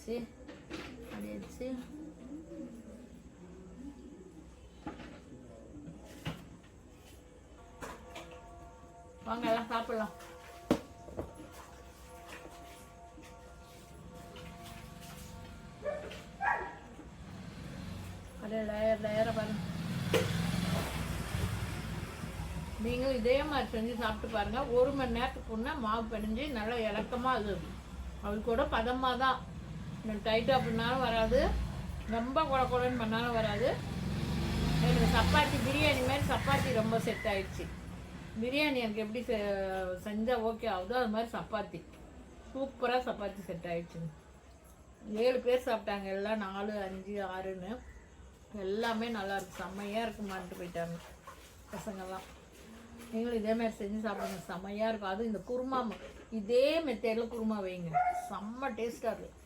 வச்சு அப்படி வச்சு வாங்க எல்லாம் சாப்பிடலாம். அப்படியே லேயராக பாருங்க. நீங்களும் இதே மாதிரி செஞ்சு சாப்பிட்டு பாருங்கள். 1 மணி நேரத்துக்கு முன்னே மாவு பிணைஞ்சு நல்லா இலக்கமாக அது கூட பதமாக தான். டைட்டாக பண்ணாலும் வராது, ரொம்ப குழன்னு பண்ணாலும் வராது. எனக்கு சப்பாத்தி பிரியாணி மாதிரி சப்பாத்தி ரொம்ப செட் ஆயிடுச்சு. பிரியாணி எனக்கு எப்படி செஞ்சால் ஓகே ஆகுதோ அது மாதிரி சப்பாத்தி சூப்பராக சப்பாத்தி செட் ஆயிடுச்சுங்க. 7 பேர் சாப்பிட்டாங்க, எல்லாம் 4, 5, 6ன்னு எல்லாமே நல்லாயிருக்கு, செம்மையாக இருக்குமான்ட்டு போயிட்டாங்க பசங்கள்லாம். நீங்களும் இதே மாதிரி செஞ்சு சாப்பிடுங்க, செம்மையாக இருக்கும். அதுவும் இந்த குருமா இதே மெத்தேடில் குருமா வைங்க, செம்ம டேஸ்ட்டாக இருக்குது.